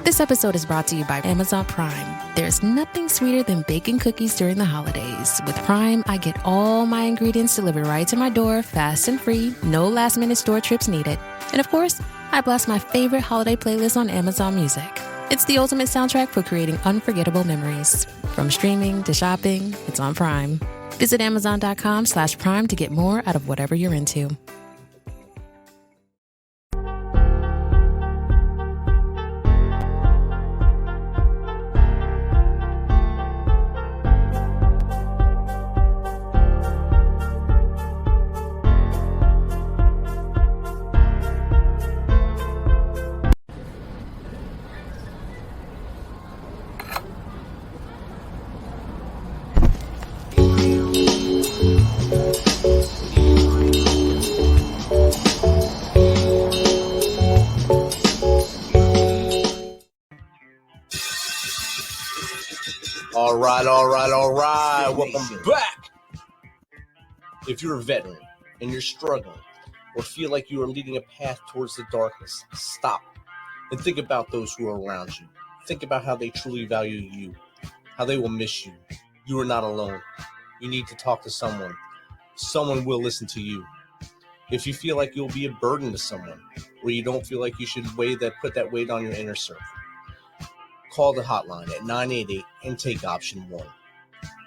This episode is brought to you by Amazon Prime. There's nothing sweeter than baking cookies during the holidays. With Prime, I get all my ingredients delivered right to my door, fast and free, no last-minute store trips needed. And of course, I blast my favorite holiday playlist on Amazon Music. It's the ultimate soundtrack for creating unforgettable memories. From streaming to shopping, it's on Prime. Visit Amazon.com/Prime to get more out of whatever you're into. All right. Welcome back. If you're a veteran and you're struggling or feel like you are leading a path towards the darkness, stop and think about those who are around you. Think about how they truly value you, how they will miss you. You are not alone. You need to talk to someone. Someone will listen to you. If you feel like you'll be a burden to someone, or you don't feel like you should put that weight on your inner circle, call the hotline at 988 and take option 1.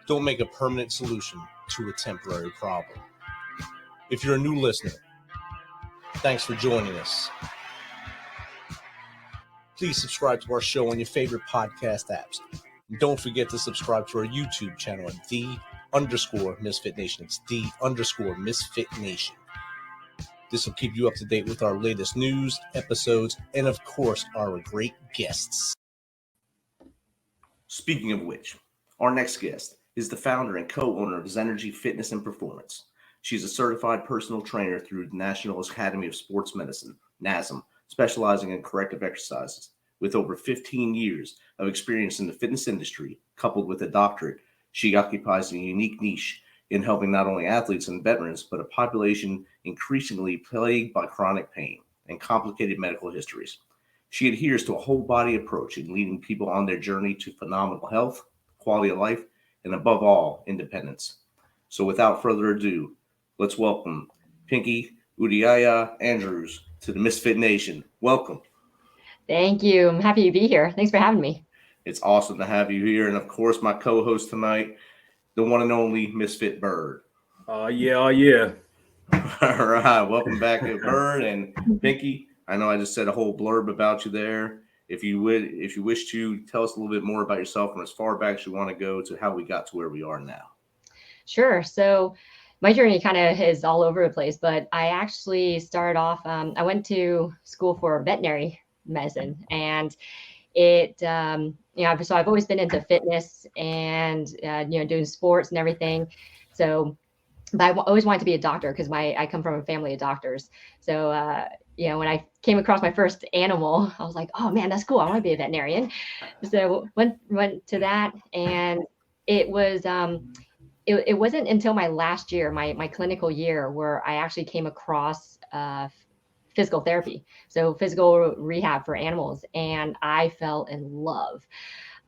Don't make a permanent solution to a temporary problem. If you're a new listener, thanks for joining us. Please subscribe to our show on your favorite podcast apps. And don't forget to subscribe to our YouTube channel at _Misfit Nation. It's _Misfit Nation. This will keep you up to date with our latest news, episodes, and of course, our great guests. Speaking of which, our next guest is the founder and co-owner of Zenergy Fitness and Performance. She's a certified personal trainer through the National Academy of Sports Medicine, NASM, specializing in corrective exercises. With over 15 years of experience in the fitness industry, coupled with a doctorate, she occupies a unique niche in helping not only athletes and veterans, but a population increasingly plagued by chronic pain and complicated medical histories. She adheres to a whole body approach in leading people on their journey to phenomenal health, quality of life, and above all, independence. So without further ado, let's welcome Pinky Uttayaya-Andrews to the Misfit Nation. Welcome. Thank you. I'm happy to be here. Thanks for having me. It's awesome to have you here. And of course, my co-host tonight, the one and only Misfit Bird. Yeah. All right. Welcome back, Bird and Pinky. I know I just said a whole blurb about you there. If you wish to tell us a little bit more about yourself from as far back as you want to go to how we got to where we are now. Sure. So my journey kind of is all over the place, but I actually started off, I went to school for veterinary medicine, and it, so I've always been into fitness and, doing sports and everything. So, but I always wanted to be a doctor because I come from a family of doctors. So, when I came across my first animal, I was like, oh man, that's cool. I want to be a veterinarian. So went to that, and it was, it wasn't until my last year, my clinical year, where I actually came across physical therapy. So physical rehab for animals. And I fell in love.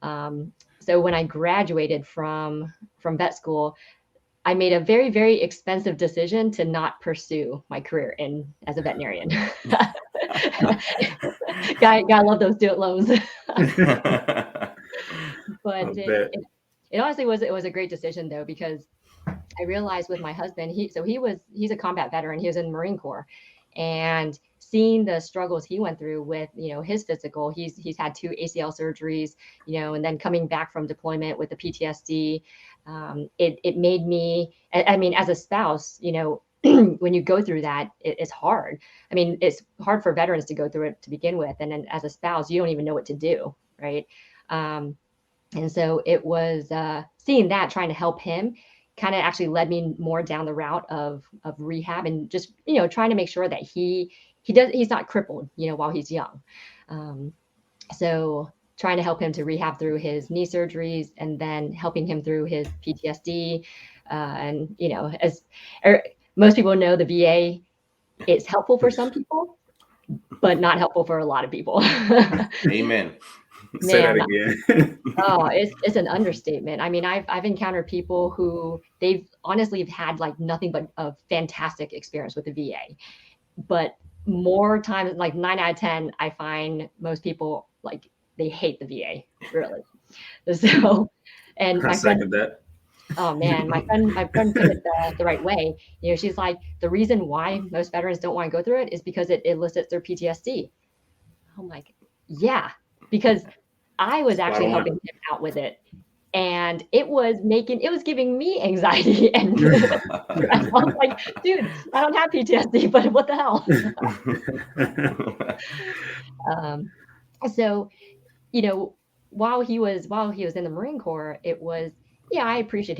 So when I graduated from vet school, I made a very, very expensive decision to not pursue my career as a veterinarian. Gotta love those student loans. But it honestly was a great decision though, because I realized with my husband, he's a combat veteran. He was in the Marine Corps, and seeing the struggles he went through with, his physical, he's had 2 ACL surgeries, and then coming back from deployment with the PTSD, it made me, as a spouse, when you go through that, it's hard. It's hard for veterans to go through it to begin with. And then as a spouse, you don't even know what to do. Right. And so it was seeing that, trying to help him, kind of actually led me more down the route of rehab, and just, trying to make sure that he's not crippled, while he's young. So trying to help him to rehab through his knee surgeries, and then helping him through his PTSD. And, as most people know, the VA, it's helpful for some people, but not helpful for a lot of people. Amen. Say that Man, again. oh, it's an understatement. I mean, I've encountered people who they've honestly had like nothing but a fantastic experience with the VA. But more times, like 9 out of 10, I find most people like they hate the VA, really. So, and I my friend, second that. oh man, my friend put it the right way. You know, she's like, the reason why most veterans don't want to go through it is because it elicits their PTSD. I'm like, yeah, because I was actually helping him out with it. And it was giving me anxiety. And I was like, dude, I don't have PTSD, but what the hell? So, you know, while he was in the Marine Corps, it was, yeah, I appreciate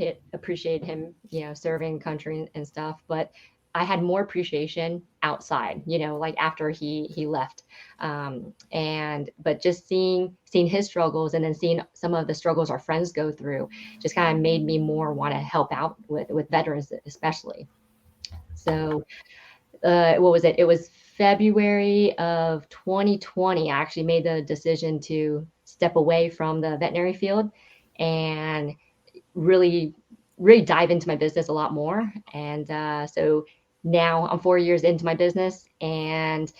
him, you know, serving country and stuff, but I had more appreciation outside, you know, like after he left. But just seeing his struggles and then seeing some of the struggles our friends go through just kind of made me more want to help out with veterans, especially. So what was it? It was February of 2020. I actually made the decision to step away from the veterinary field and really, really dive into my business a lot more. And so now I'm 4 years into my business, and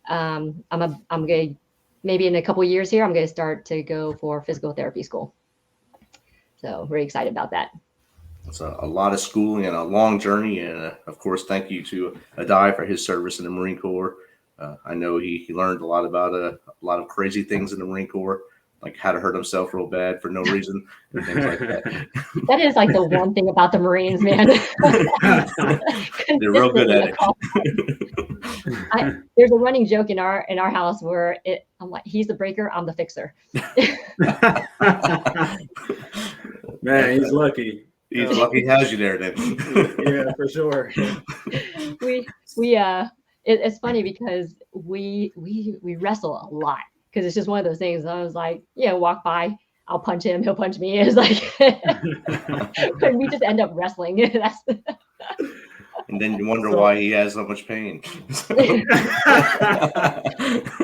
I'm gonna, maybe in a couple of years here, I'm gonna start to go for physical therapy school. So very excited about that. It's a lot of schooling and a long journey. And of course, thank you to Adai for his service in the Marine Corps. I know he learned a lot about a lot of crazy things in the Marine Corps, like how to hurt himself real bad for no reason and things like that. That is like the one thing about the Marines, man. They're real good at it. There's a running joke in our house where I'm like, he's the breaker, I'm the fixer. Man, he's lucky. He's lucky he has you there, then. Yeah, for sure. It's funny because we wrestle a lot because it's just one of those things. I was like, yeah, walk by, I'll punch him, he'll punch me. It's like we just end up wrestling. And then you wonder why he has so much pain.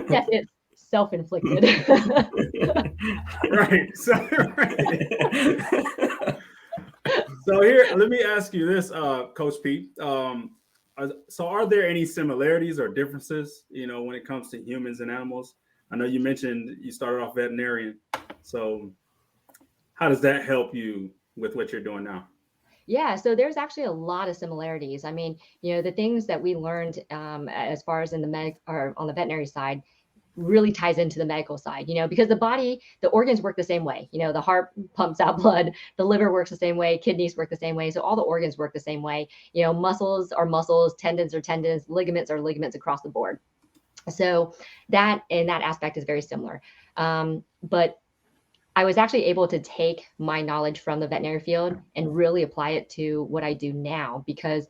Yes, it's self-inflicted. Right. So here, let me ask you this, Coach Pete. So are there any similarities or differences, you know, when it comes to humans and animals? I know you mentioned you started off veterinarian. So how does that help you with what you're doing now? Yeah, so there's actually a lot of similarities. I mean, you know, the things that we learned as far as in the or on the veterinary side really ties into the medical side, you know, because the organs work the same way. You know, the heart pumps out blood, the liver works the same way, kidneys work the same way. So all the organs work the same way. You know, muscles are muscles, tendons are tendons, ligaments are ligaments across the board. So that in that aspect is very similar. But I was actually able to take my knowledge from the veterinary field and really apply it to what I do now, because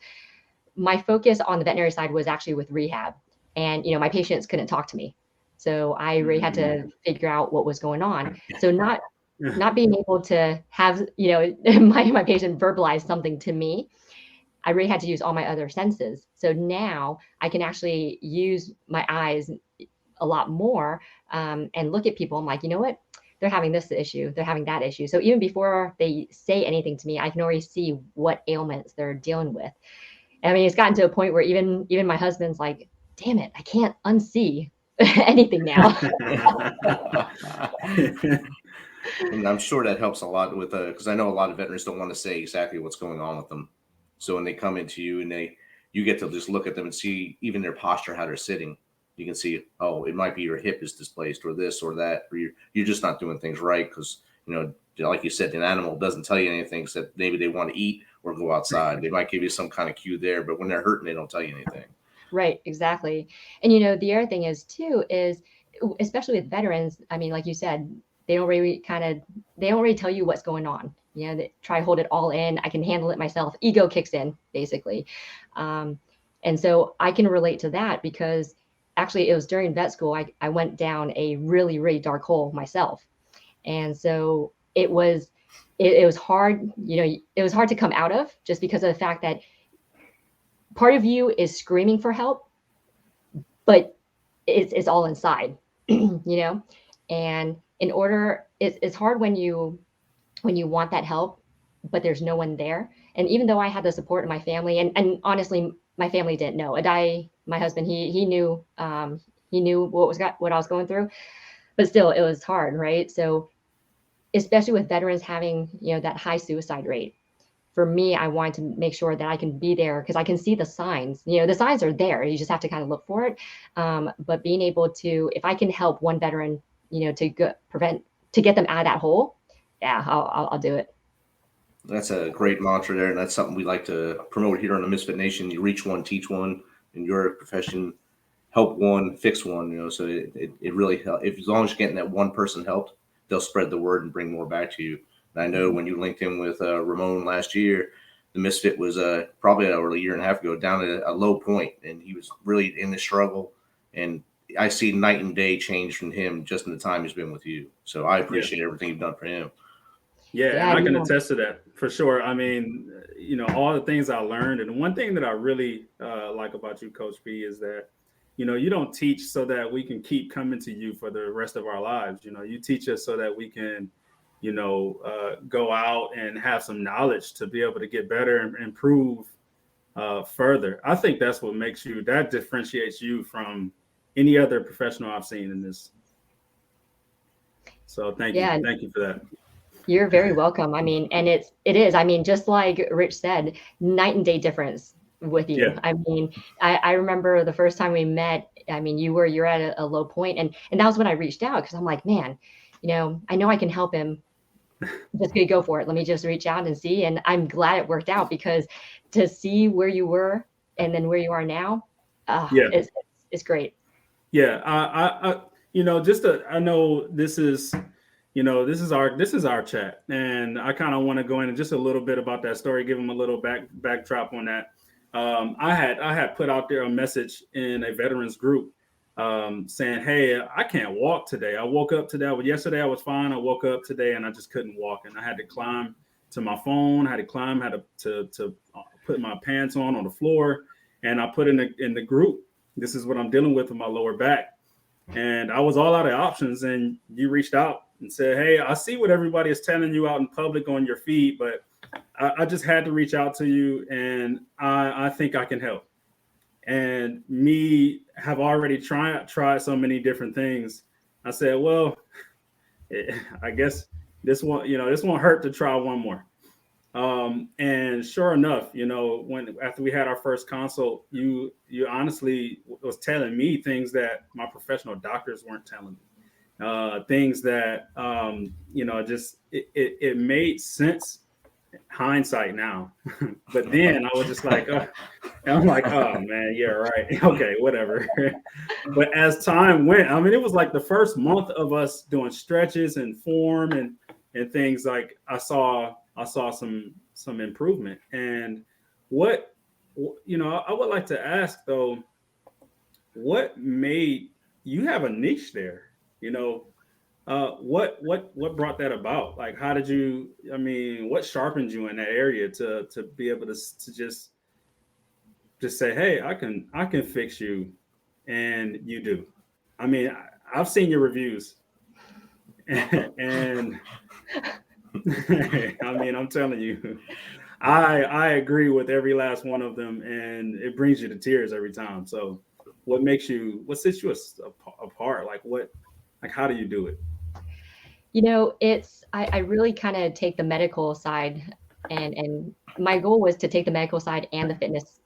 my focus on the veterinary side was actually with rehab. And, you know, my patients couldn't talk to me. So I really had to figure out what was going on. So not being able to have, you know, my patient verbalize something to me, I really had to use all my other senses. So now I can actually use my eyes a lot more and look at people. I'm like, you know what? They're having this issue. They're having that issue. So even before they say anything to me, I can already see what ailments they're dealing with. I mean, it's gotten to a point where even my husband's like, damn it, I can't unsee anything now. And I'm sure that helps a lot with because I know a lot of veterans don't want to say exactly what's going on with them. So when they come into you and you get to just look at them and see even their posture, how they're sitting. You can see, oh, it might be your hip is displaced or this or that, or you're just not doing things right because, you know, like you said, an animal doesn't tell you anything except maybe they want to eat or go outside. They might give you some kind of cue there, but when they're hurting, they don't tell you anything. Right, exactly. And, you know, the other thing is too, is especially with veterans, I mean, like you said, they don't really tell you what's going on. You know, they try to hold it all in. I can handle it myself. Ego kicks in, basically. And so I can relate to that because actually it was during vet school, I went down a really, really dark hole myself. And so it was hard, you know, it was hard to come out of just because of the fact that part of you is screaming for help, but it's all inside, and it's hard when you want that help, but there's no one there. And even though I had the support of my family, and honestly, my family didn't know. My husband, he knew, what I was going through, but still it was hard, right? So especially with veterans having, that high suicide rate, for me, I wanted to make sure that I can be there because I can see the signs. The signs are there. You just have to kind of look for it. But being able to, if I can help one veteran, to get them out of that hole, yeah, I'll do it. That's a great mantra there, and that's something we like to promote here on the Misfit Nation. You reach one, teach one in your profession, help one, fix one. So it really helps. As long as you're getting that one person helped, they'll spread the word and bring more back to you. And I know when you linked in with Ramon last year, the Misfit was probably a year and a half ago down at a low point, and he was really in the struggle. And I see night and day change from him just in the time he's been with you. So I appreciate everything you've done for him. Yeah, and I can attest to that for sure. I mean, all the things I learned, and one thing that I really like about you, Coach P, is that, you don't teach so that we can keep coming to you for the rest of our lives. You teach us so that we can, go out and have some knowledge to be able to get better and improve further. I think that's what that differentiates you from any other professional I've seen in this. So thank you. Thank you for that. You're very welcome. I mean, and it is, I mean, just like Rich said, night and day difference with you. Yeah. I mean, I remember the first time we met, I mean, you're at a low point, and that was when I reached out, because I'm like, man, I know I can help him. Just gonna go for it. Let me just reach out and see. And I'm glad it worked out, because to see where you were and then where you are now, it's great. Yeah. I know this is, this is our chat, and I kind of want to go into just a little bit about that story, give them a little backdrop on that. I had put out there a message in a veterans group saying, hey, I can't walk today. I woke up today. Yesterday I was fine. I woke up today and I just couldn't walk, and I had to climb to my phone. Had to put my pants on the floor, and I put in the group, this is what I'm dealing with my lower back. And I was all out of options, and you reached out and said, hey, I see what everybody is telling you out in public on your feed, but I just had to reach out to you, and I think I can help. And me have already tried so many different things. I said, well, I guess this won't hurt to try one more. And sure enough, after we had our first consult, you honestly was telling me things that my professional doctors weren't telling me, things that, just, it made sense, hindsight now. But then I was just like, I'm like, oh man, yeah, right. Okay, whatever. But as time went, I mean, it was like the first month of us doing stretches and form and things, like I saw some improvement. And I would like to ask though, what made you have a niche there? What brought that about? Like, how did you? I mean, what sharpened you in that area to be able to just say, hey, I can fix you, and you do. I mean, I've seen your reviews, and I mean, I'm telling you, I agree with every last one of them, and it brings you to tears every time. So, what sets you apart? Like, how do you do it? I really kind of take the medical side, and my goal was to take the medical side and the fitness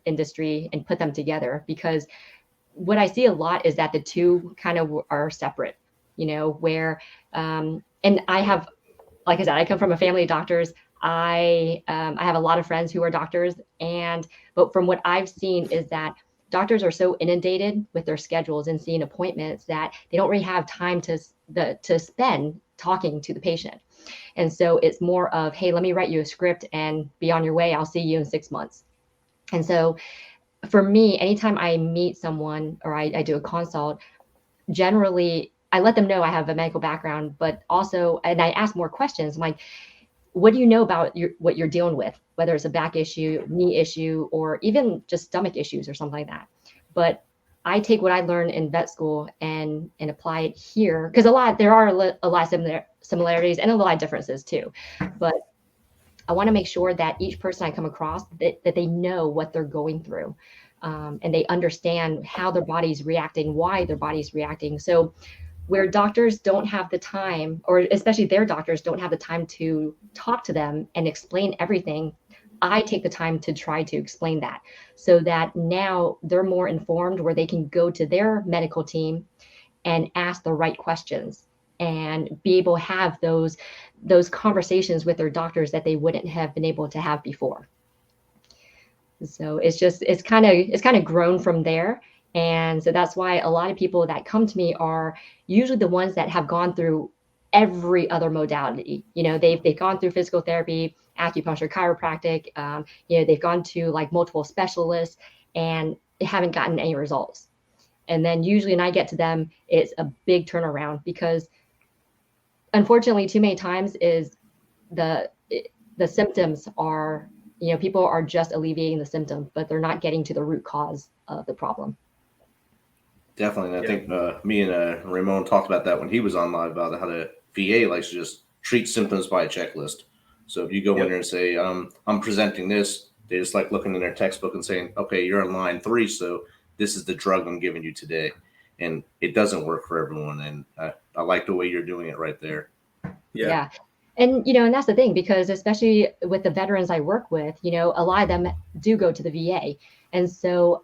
industry and put them together, because what I see a lot is that the two kind of are separate, where, and I have, like I said, I come from a family of doctors. I have a lot of friends who are doctors, but from what I've seen is that doctors are so inundated with their schedules and seeing appointments that they don't really have time to spend talking to the patient. And so it's more of, hey, let me write you a script and be on your way. I'll see you in 6 months. And so for me, anytime I meet someone or I do a consult, generally I let them know I have a medical background, but also, and I ask more questions. I'm like, what do you know about what you're dealing with, whether it's a back issue, knee issue, or even just stomach issues or something like that. But I take what I learned in vet school and apply it here, because there are a lot of similarities and a lot of differences too. But I want to make sure that each person I come across, that they know what they're going through, and they understand how their body's reacting, why their body's reacting. So where doctors don't have the time, or especially their doctors don't have the time to talk to them and explain everything, I take the time to try to explain that, so that now they're more informed, where they can go to their medical team and ask the right questions and be able to have those conversations with their doctors that they wouldn't have been able to have before. So it's kind of grown from there. And so that's why a lot of people that come to me are usually the ones that have gone through every other modality. They've gone through physical therapy, acupuncture, chiropractic, they've gone to like multiple specialists and they haven't gotten any results. And then usually when I get to them, it's a big turnaround, because unfortunately too many times is the symptoms are, people are just alleviating the symptom, but they're not getting to the root cause of the problem. Definitely. And I think me and Ramon talked about that when he was on live, about how the VA likes to just treat symptoms by a checklist. So if you go in there and say, I'm presenting this, they just like looking in their textbook and saying, okay, you're on line 3, so this is the drug I'm giving you today. And it doesn't work for everyone. And I like the way you're doing it right there. Yeah. And, and that's the thing, because especially with the veterans I work with, a lot of them do go to the VA. And so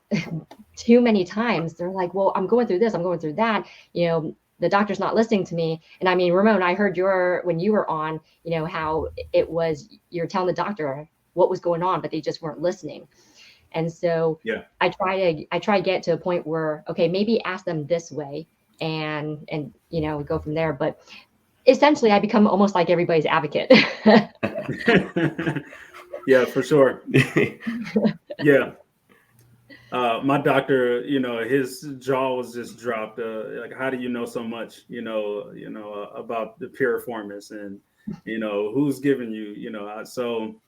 too many times they're like, well, I'm going through this, I'm going through that, the doctor's not listening to me. And I mean, Ramon, I heard when you were on, how it was, you're telling the doctor what was going on, but they just weren't listening. And so I try to get to a point where, okay, maybe ask them this way and go from there. But essentially I become almost like everybody's advocate. Yeah, for sure. Yeah. My doctor, his jaw was just dropped. Like, how do you know so much, about the piriformis and, who's giving you, so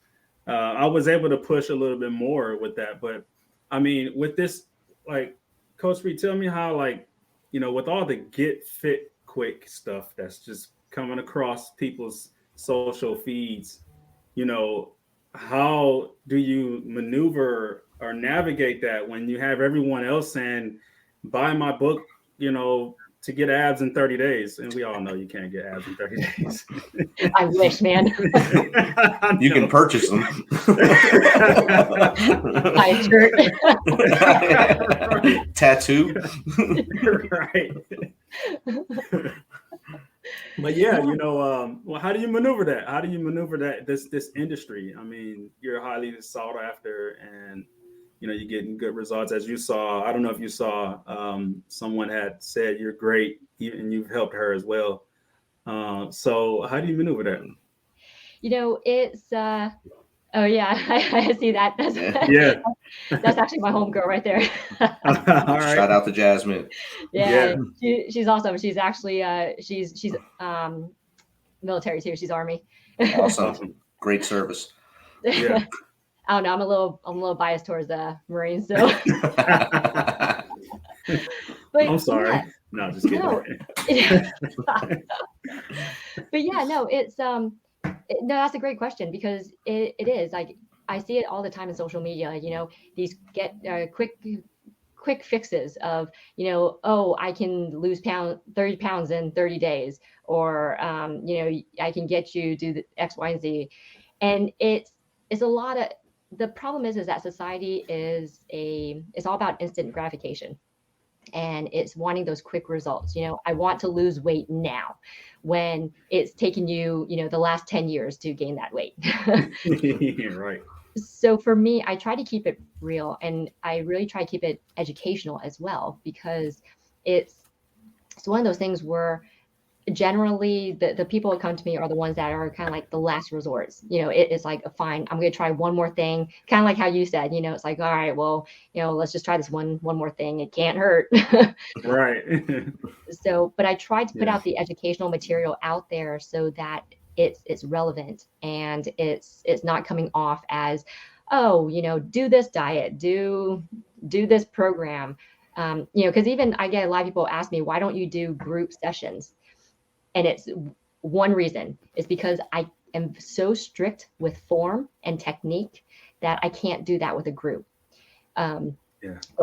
I was able to push a little bit more with that. But I mean, with this, like, Coach Reed, tell me how, like, with all the get fit quick stuff that's just coming across people's social feeds, how do you maneuver or navigate that when you have everyone else saying, buy my book, to get abs in 30 days. And we all know you can't get abs in 30 days. I wish, man. You can purchase them. Buy a shirt. Tattoo. Right. But yeah, well, how do you maneuver that? How do you maneuver this industry? I mean, you're highly sought after, and you're getting good results. As you saw, I don't know if you saw, someone had said you're great, and you've helped her as well. So how do you maneuver that? It's oh yeah, I see that. That's actually my homegirl right there. All right. Shout out to Jasmine. Yeah. She's awesome. She's actually she's military too. She's Army. Awesome. Great service. Yeah. I don't know. I'm a little biased towards the Marines, so. But, I'm sorry. Yeah. No, just kidding. No. But yeah, no, it's no, that's a great question, because it is like, I see it all the time in social media. These get quick fixes of, oh, I can lose 30 pounds in 30 days, or I can get you do the X, Y, and Z, and it's a lot of. The problem is that society it's all about instant gratification, and it's wanting those quick results. I want to lose weight now, when it's taken you, the last 10 years to gain that weight. Right. So for me, I try to keep it real, and I really try to keep it educational as well, because it's one of those things where generally the people that come to me are the ones that are kind of like the last resorts. It's like, fine, I'm going to try one more thing. Kind of like how you said, it's like, all right, well, let's just try this one more thing. It can't hurt. Right. So, but I tried to put out the educational material out there so that it's relevant, and it's not coming off as, oh, do this diet, do this program. because even I get a lot of people ask me, why don't you do group sessions? And it's one reason is because I am so strict with form and technique that I can't do that with a group. The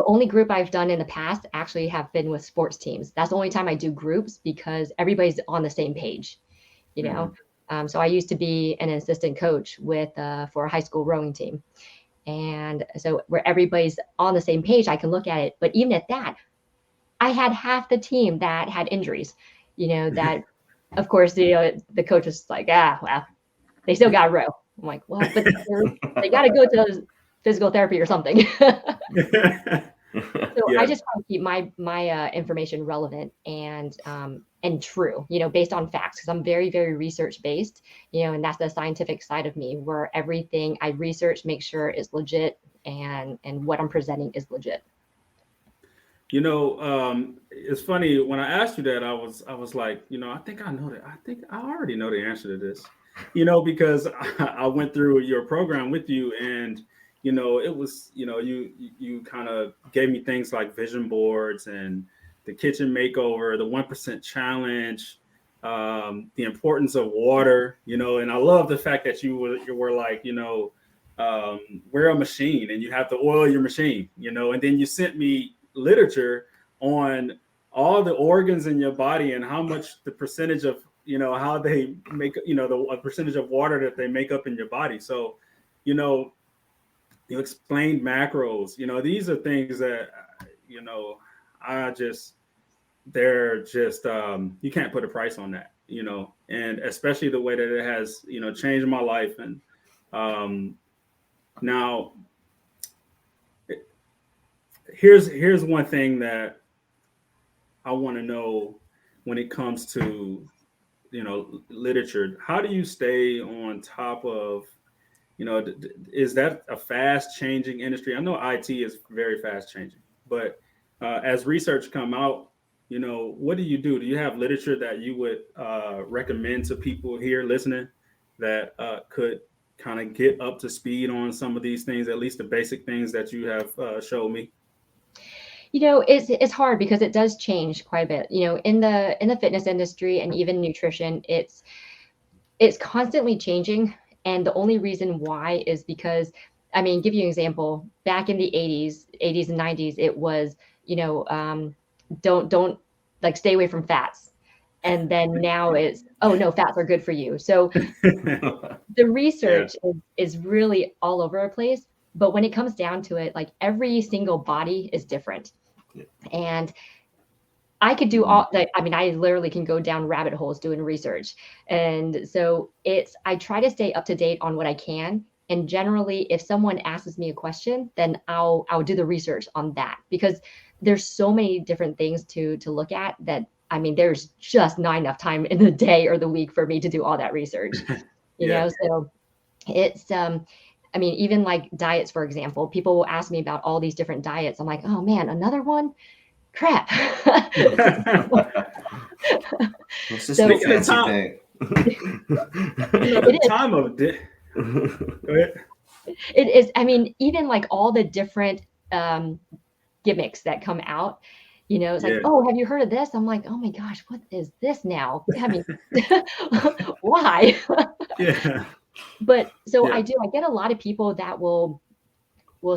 only group I've done in the past actually have been with sports teams. That's the only time I do groups because everybody's on the same page, So I used to be an assistant coach for a high school rowing team. And so where everybody's on the same page, I can look at it. But even at that, I had half the team that had injuries, that of course, the coach was like, well, they still got to row. I'm like, well, but they got to go to physical therapy or something. So I just try to keep my information relevant and true, based on facts, because I'm very, very research based, and that's the scientific side of me, where everything I research, make sure is legit, and what I'm presenting is legit. It's funny when I asked you that, I was like, I think I know that. I think I already know the answer to this, because I went through your program with you, and it was, you kind of gave me things like vision boards and the kitchen makeover, the 1% challenge, the importance of water, and I love the fact that you were like, we're a machine and you have to oil your machine, and then you sent me literature on all the organs in your body and how much the percentage of, how they make, the percentage of water that they make up in your body. So, you explained macros, these are things that, they're just, you can't put a price on that, and especially the way that it has, changed my life. And now here's one thing that I want to know when it comes to, literature. How do you stay on top of, is that a fast changing industry? I know IT is very fast changing, but as research come out, what do you do? Do you have literature that you would recommend to people here listening that could kind of get up to speed on some of these things, at least the basic things that you have showed me? It's hard because it does change quite a bit, in the fitness industry and even nutrition, it's constantly changing. And the only reason why is because, give you an example, back in the 80s and 90s, it was, don't like stay away from fats. And then now it's, oh no, fats are good for you. So the research is really all over the place. But when it comes down to it, like every single body is different. And I could do all that. I literally can go down rabbit holes doing research. And so I try to stay up to date on what I can. And generally, if someone asks me a question, then I'll do the research on that, because there's so many different things to look at that, there's just not enough time in the day or the week for me to do all that research, so it's, even like diets, for example, people will ask me about all these different diets. I'm like, oh man, another one? Crap. It's just a fancy thing. The time of day. Go ahead. It is, even like all the different gimmicks that come out, it's like, oh, have you heard of this? I'm like, oh my gosh, what is this now? Why? But so I get a lot of people that will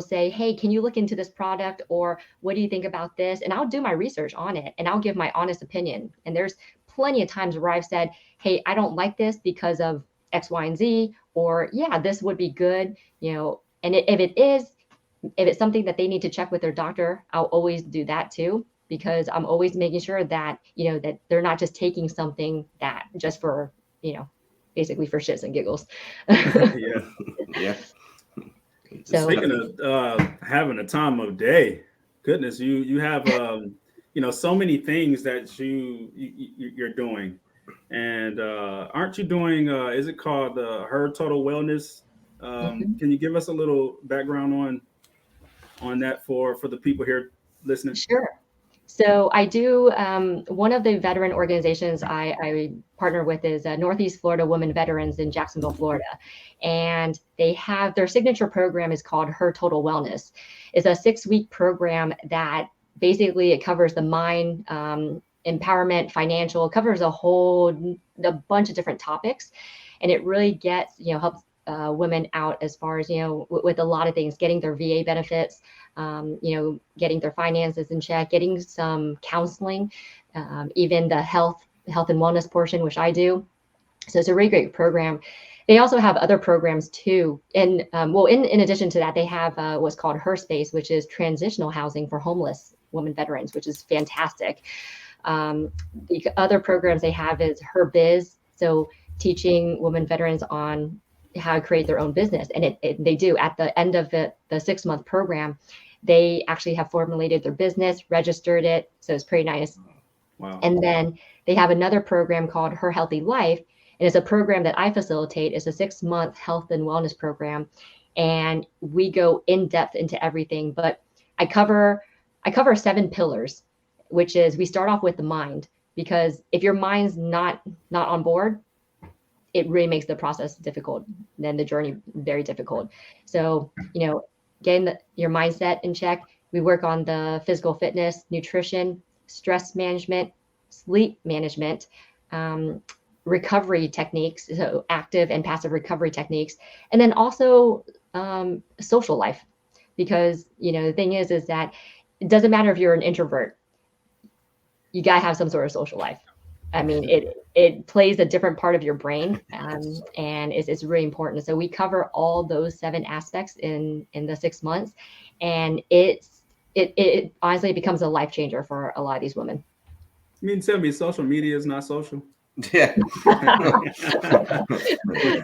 say, hey, can you look into this product, or what do you think about this? And I'll do my research on it and I'll give my honest opinion. And there's plenty of times where I've said, hey, I don't like this because of X, Y, and Z, or this would be good, and if it's something that they need to check with their doctor, I'll always do that too, because I'm always making sure that, that they're not just taking something that just for, basically for shits and giggles. Yeah. So speaking of having a time of day, goodness, you have so many things that you're doing, and aren't you doing? Is it called Her Total Wellness? Can you give us a little background on that for the people here listening? Sure. So I do, one of the veteran organizations I partner with is Northeast Florida Women Veterans in Jacksonville, Florida. And they have, their signature program is called Her Total Wellness. It's a 6-week program that basically it covers the mind, empowerment, financial, covers a bunch of different topics. And it really gets, helps women out as far as, with a lot of things, getting their VA benefits, getting their finances in check, getting some counseling, even the health and wellness portion, which I do. So it's a really great program. They also have other programs too. And in addition to that, they have what's called Her Space, which is transitional housing for homeless women veterans, which is fantastic. The other programs they have is Her Biz, so teaching women veterans on how to create their own business. And they do at the end of the 6-month program, they actually have formulated their business, registered it. So it's pretty nice. Wow. And then they have another program called Her Healthy Life. And it's a program that I facilitate. It's a 6-month health and wellness program. And we go in depth into everything, but I cover 7 pillars, which is we start off with the mind, because if your mind's not on board, it really makes the process difficult, then the journey very difficult. So, getting your mindset in check. We work on the physical fitness, nutrition, stress management, sleep management, recovery techniques, so active and passive recovery techniques, and then also social life. Because, the thing is that it doesn't matter if you're an introvert, you gotta have some sort of social life. I mean, it plays a different part of your brain, and it's really important. So we cover all those 7 aspects in the 6 months, and it honestly becomes a life changer for a lot of these women. You mean tell me social media is not social? Yeah.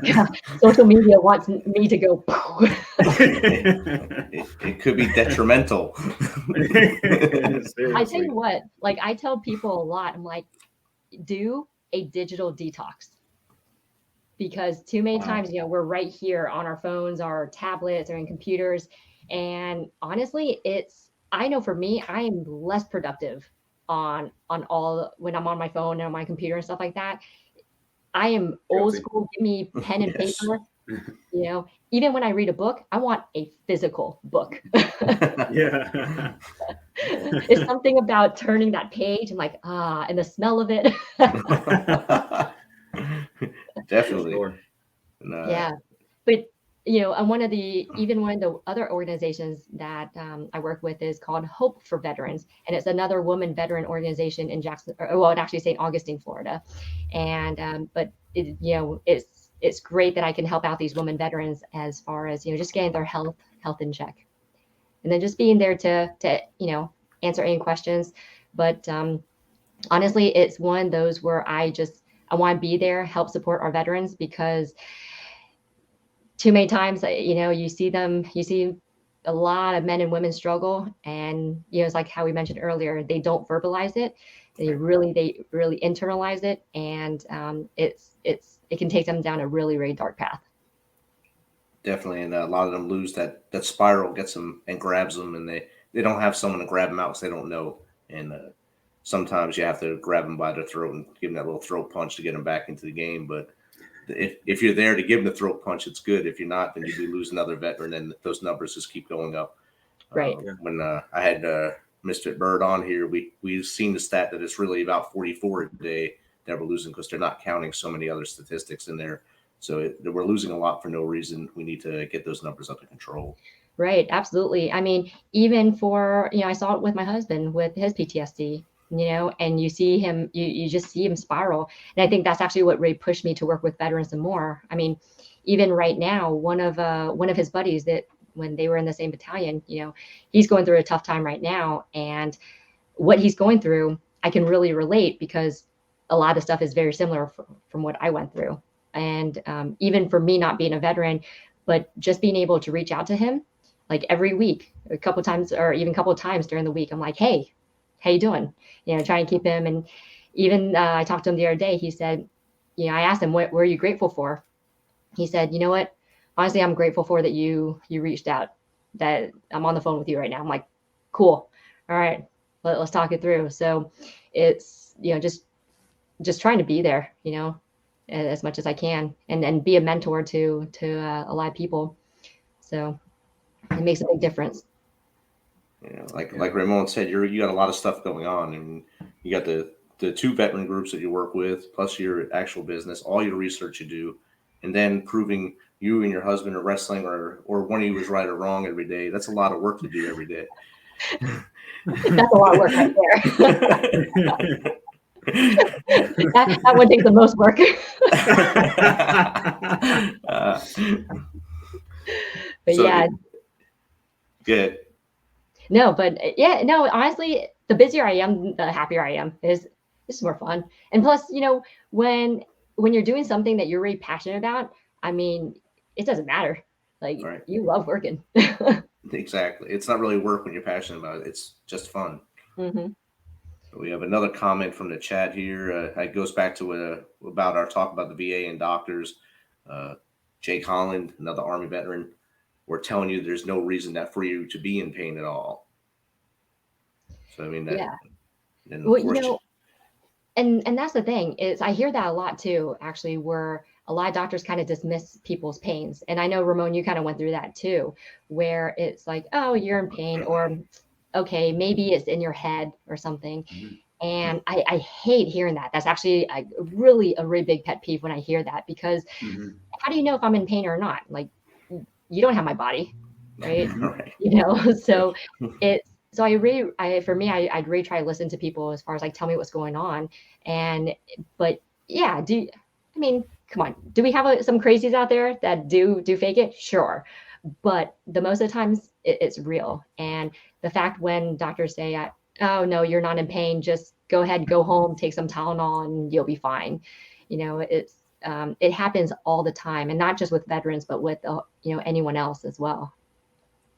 Yeah. Social media wants me to go. It could be detrimental. I tell you what, like I tell people a lot, I'm like, do a digital detox, because too many times, we're right here on our phones, our tablets, or in computers. And honestly, I know for me, I am less productive on all when I'm on my phone and on my computer and stuff like that. I am old school. Give me pen and paper. Even when I read a book, I want a physical book. Yeah. It's something about turning that page and like, and the smell of it. Definitely. Sure. Yeah. But, one of the other organizations that I work with is called Hope for Veterans. And it's another woman veteran organization in St. Augustine, Florida. And, but it's great that I can help out these women veterans as far as, just getting their health in check. And then just being there to answer any questions. But honestly, it's one of those where I want to be there, help support our veterans, because too many times, you see a lot of men and women struggle, and it's like how we mentioned earlier, they don't verbalize it. They really internalize it, and it can take them down a really, really dark path. Definitely, and a lot of them lose that spiral, gets them and grabs them, and they don't have someone to grab them out because they don't know. And sometimes you have to grab them by the throat and give them that little throat punch to get them back into the game. But if you're there to give them the throat punch, it's good. If you're not, then you do lose another veteran, and those numbers just keep going up. Right. When I had Mr. Bird on here, we've seen the stat that it's really about 44 a day that we're losing, because they're not counting so many other statistics in there. So we're losing a lot for no reason. We need to get those numbers under control. Right. Absolutely. I mean, even for, I saw it with my husband with his PTSD, and you see him, you just see him spiral. And I think that's actually what really pushed me to work with veterans and more. I mean, even right now, one of his buddies that when they were in the same battalion, he's going through a tough time right now. And what he's going through, I can really relate, because a lot of stuff is very similar from what I went through. And even for me not being a veteran, but just being able to reach out to him, like every week, a couple of times during the week, I'm like, hey, how you doing? Trying to keep him. And even I talked to him the other day. He said, I asked him, what are you grateful for? He said, you know what? Honestly, I'm grateful for that you reached out, that I'm on the phone with you right now. I'm like, cool. All right, let's talk it through. So it's, just trying to be there, as much as I can, and be a mentor to a lot of people. So it makes a big difference. Like Ramon said, you got a lot of stuff going on, and you got the 2 veteran groups that you work with, plus your actual business, all your research you do, and then proving you and your husband are wrestling or one of you is right or wrong every day. That's a lot of work to do every day. That's a lot of work right there. that would take the most work. But so, yeah. Good. No, but yeah, no, honestly, the busier I am, the happier I am. It's more fun. And plus, when you're doing something that you're really passionate about, I mean, it doesn't matter. Like, right. You love working. Exactly. It's not really work when you're passionate about it. It's just fun. Mm-hmm. We have another comment from the chat here. It goes back to about our talk about the VA and doctors. Jake Holland, another Army veteran, we're telling you there's no reason for you to be in pain at all. So I mean that. Yeah. And well, and that's the thing is I hear that a lot too, actually, where a lot of doctors kind of dismiss people's pains. And I know, Ramon, you kind of went through that too, where it's like, oh, you're in pain, or okay, maybe it's in your head or something. Mm-hmm. And I hate hearing that. That's actually a really big pet peeve when I hear that, because how do you know if I'm in pain or not? Like, you don't have my body, right? Right. So so I'd really try to listen to people as far as like, tell me what's going on. But yeah, come on. Do we have some crazies out there that do fake it? Sure. But the most of the times it's real. And the fact when doctors say, oh no, you're not in pain, just go ahead, go home, take some Tylenol and you'll be fine. It happens all the time, and not just with veterans, but with anyone else as well.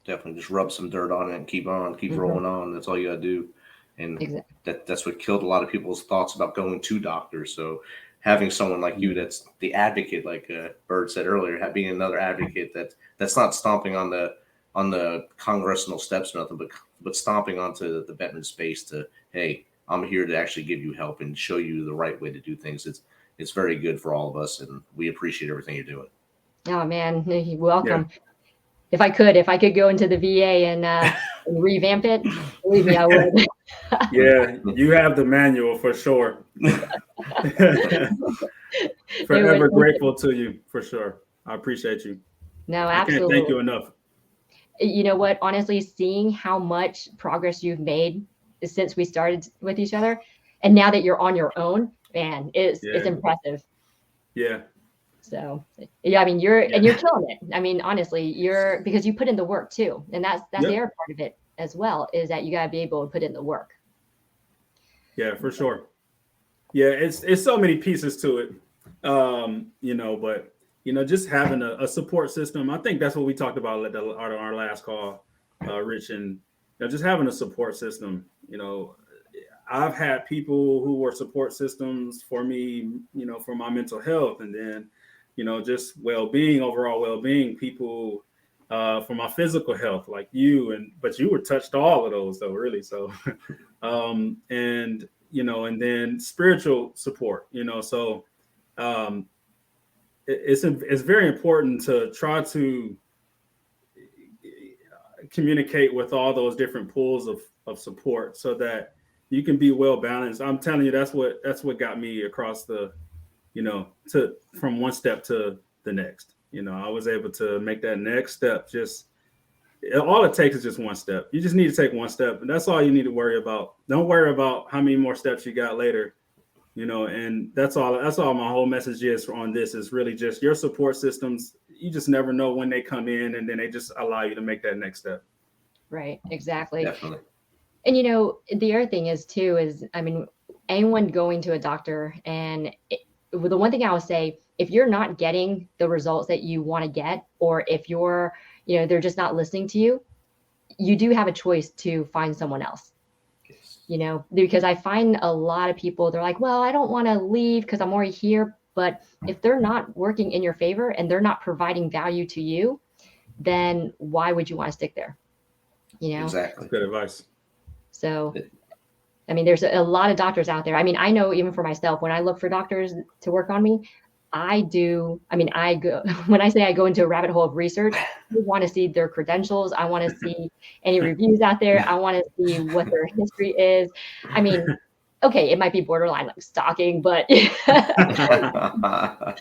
Definitely just rub some dirt on it and keep rolling on. That's all you gotta do. And exactly. That's what killed a lot of people's thoughts about going to doctors. So having someone like you that's the advocate, like Bird said earlier, being another advocate that's not stomping on the congressional steps or nothing, but stomping onto the veteran space to, hey, I'm here to actually give you help and show you the right way to do things. It's very good for all of us, and we appreciate everything you're doing. Oh man, welcome. Yeah. If I could go into the VA and revamp it, believe me, I would. Yeah, you have the manual for sure. Forever grateful to you, for sure. I appreciate you. No, absolutely. I can't thank you enough. You know what? Honestly, seeing how much progress you've made since we started with each other, and now that you're on your own, man, it's impressive. Yeah. So yeah, I mean, you're killing it. I mean, honestly, because you put in the work too, and that's the other part of it as well, is that you gotta be able to put in the work. Yeah, for sure. Yeah, it's so many pieces to it, but just having a support system. I think that's what we talked about at our last call, Rich, and just having a support system. I've had people who were support systems for me, for my mental health, and then just overall well-being, people for my physical health, like you, but you were touched all of those though, really. So, and then spiritual support, so it's very important to try to communicate with all those different pools of support so that you can be well balanced. I'm telling you, that's what got me across the from one step to the next. I was able to make that next step. All it takes is just one step. You just need to take one step, and that's all you need to worry about. Don't worry about how many more steps you got later, and that's all my whole message is on this, is really just your support systems. You just never know when they come in, and then they just allow you to make that next step. Right. Exactly. Definitely. And the other thing is anyone going to a doctor, and the one thing I would say, if you're not getting the results that you want to get, or if you're, they're just not listening to you, you do have a choice to find someone else. Yes. Because I find a lot of people, they're like, well, I don't want to leave because I'm already here. But if they're not working in your favor and they're not providing value to you, then why would you want to stick there? Exactly. Good advice. So, there's a lot of doctors out there. I know even for myself, when I look for doctors to work on me, I go, when I say I go into a rabbit hole of research, I want to see their credentials. I want to see any reviews out there. I want to see what their history is. I mean, okay, it might be borderline like stalking, but is I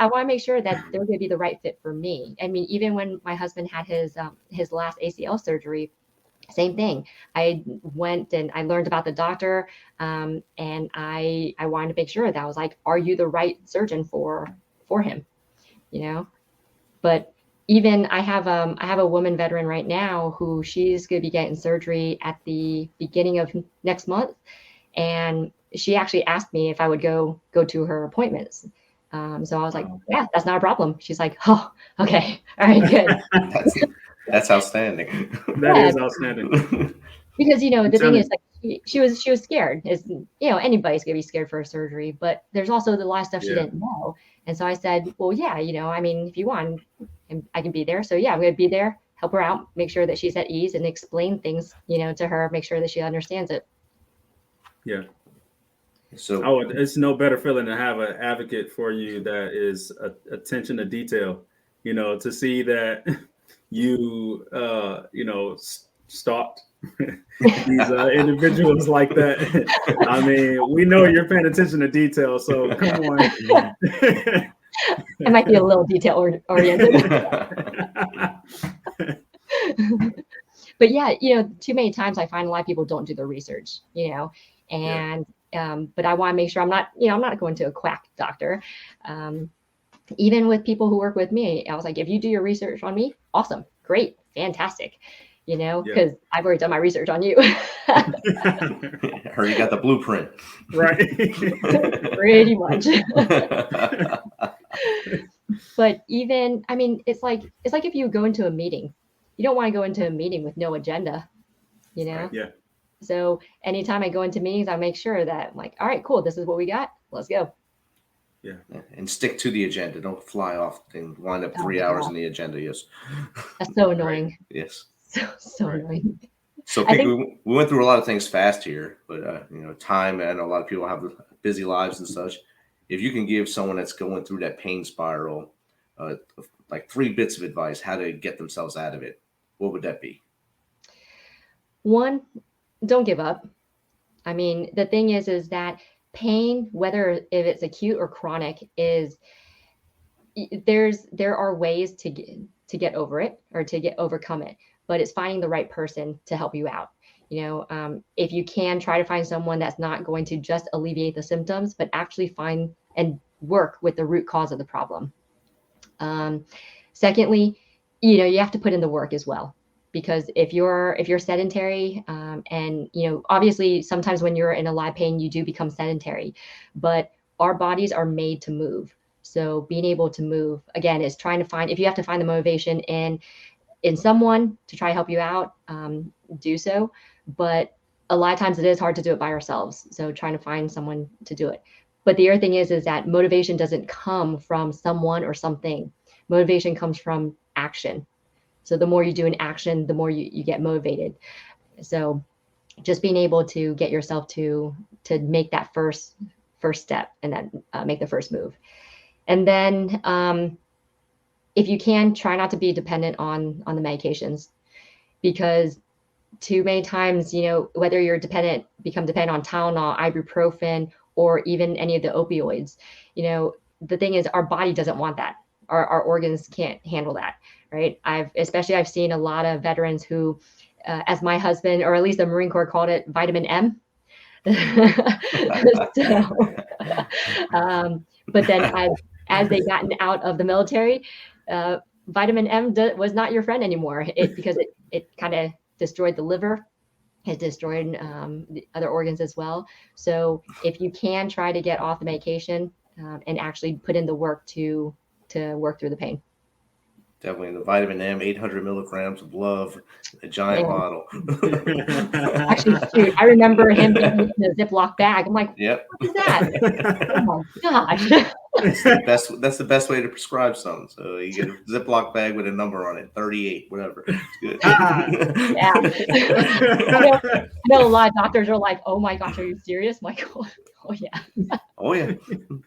want to make sure that they're going to be the right fit for me. I mean, even when my husband had his last ACL surgery, same thing. I went and I learned about the doctor, and I wanted to make sure that I was like, are you the right surgeon for him? But even I have a woman veteran right now who she's going to be getting surgery at the beginning of next month, and she actually asked me if I would go to her appointments. So I was like, yeah, that's not a problem. She's like, oh, okay, all right, good. That's outstanding. That is outstanding. Because the thing is, like, she was scared. Anybody's gonna be scared for a surgery, but there's also a lot of stuff she didn't know. And so I said, well, yeah, I mean, if you want, I can be there. So yeah, I'm gonna be there, help her out, make sure that she's at ease, and explain things, to her, make sure that she understands it. Yeah. So it's no better feeling to have an advocate for you that is attention to detail. To see that you stalked these individuals like that. I mean, we know you're paying attention to detail, so come on. I might be a little detail oriented. But yeah, too many times I find a lot of people don't do their research, and but I want to make sure I'm not going to a quack doctor. Even with people who work with me, I was like, if you do your research on me, awesome, great, fantastic, because I've already done my research on you. Or you got the blueprint. Right. Pretty much. But even, I mean, it's like if you go into a meeting, you don't want to go into a meeting with no agenda, Right, yeah. So anytime I go into meetings, I make sure that I'm like, all right, cool, this is what we got, let's go. Yeah. And stick to the agenda. Don't fly off and wind up 3 hours in the agenda. Yes. That's so annoying. Right. Yes. So annoying. So we went through a lot of things fast here, but time, and a lot of people have busy lives and such. If you can give someone that's going through that pain spiral, like 3 bits of advice, how to get themselves out of it, what would that be? 1, don't give up. I mean, the thing is that pain, whether if it's acute or chronic, there are ways to get over it or to overcome it, but it's finding the right person to help you out. If you can, try to find someone that's not going to just alleviate the symptoms, but actually find and work with the root cause of the problem. Secondly, you have to put in the work as well. Because if you're sedentary, and obviously sometimes when you're in a lot of pain, you do become sedentary, but our bodies are made to move. So being able to move, again, is trying to find, if you have to find the motivation in someone to try to help you out, do so. But a lot of times it is hard to do it by ourselves. So trying to find someone to do it. But the other thing is that motivation doesn't come from someone or something. Motivation comes from action. So the more you do in action, the more you get motivated. So just being able to get yourself to make that first step and then make the first move. And then if you can, try not to be dependent on the medications, because too many times, whether you're become dependent on Tylenol, ibuprofen, or even any of the opioids, the thing is our body doesn't want that. Our organs can't handle that. Right. I've seen a lot of veterans who, as my husband, or at least the Marine Corps called it, vitamin M. But then as they gotten out of the military, vitamin M was not your friend anymore. Because it kind of destroyed the liver. It destroyed the other organs as well. So if you can, try to get off the medication and actually put in the work to work through the pain. Definitely. The vitamin M, 800 milligrams of love, a giant bottle. Actually, shoot, I remember him giving it in a Ziploc bag. I'm like, Yep. what is that? Oh my gosh. That's the best way to prescribe something. So you get a Ziploc bag with a number on it, 38, whatever. It's good. Yeah. I know a lot of doctors are like, oh my gosh, are you serious? I'm like, oh yeah. Oh yeah.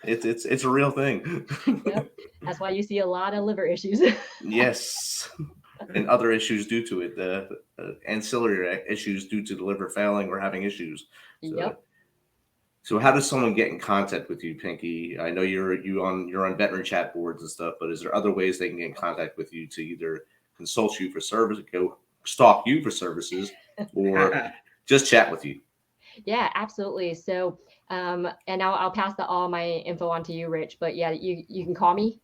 It's a real thing. Yep. That's why you see a lot of liver issues. Yes. And other issues due to it, ancillary issues due to the liver failing or having issues. So, Yep. So how does someone get in contact with you, Pinky? I know you're on veteran chat boards and stuff, but is there other ways they can get in contact with you to either consult you for service, go stalk you for services, or just chat with you? Yeah, absolutely. So, and I'll pass all my info on to you, Rich. But yeah, you can call me,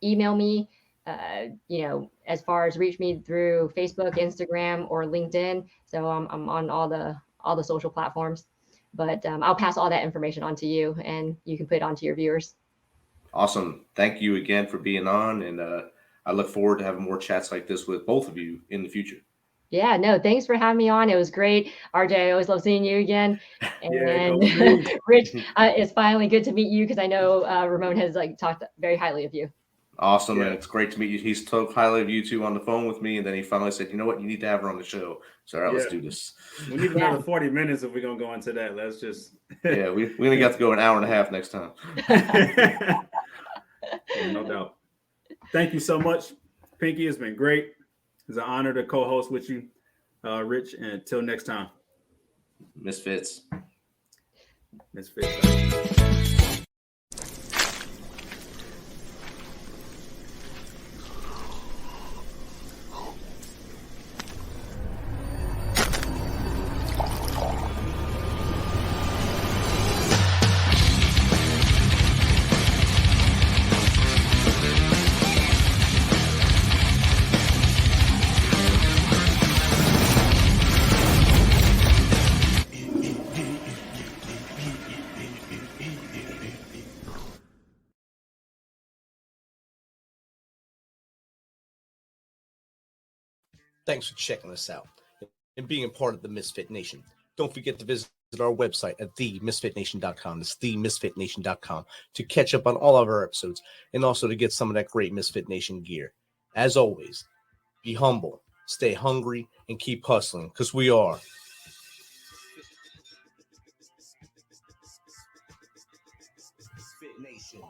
email me. As far as reach me through Facebook, Instagram, or LinkedIn. So I'm on all the social platforms. But I'll pass all that information on to you, and you can put it on to your viewers. Awesome. Thank you again for being on, and I look forward to having more chats like this with both of you in the future. Yeah, no, thanks for having me on. It was great. RJ, I always love seeing you again. And Rich, it's finally good to meet you because I know Ramon has talked very highly of you. Awesome, and it's great to meet you. He's talked highly of you two on the phone with me, and then he finally said, "You know what? You need to have her on the show." So, all right, let's do this. We need another 40 minutes if we're gonna go into that. Let's just we're gonna get to go an hour and a half next time. No doubt. Thank you so much, Pinky. It's been great. It's an honor to co-host with you, Rich. And until next time, Misfits. Thanks for checking us out and being a part of the Misfit Nation. Don't forget to visit our website at themisfitnation.com. That's themisfitnation.com to catch up on all of our episodes and also to get some of that great Misfit Nation gear. As always, be humble, stay hungry, and keep hustling because we are Misfit Nation.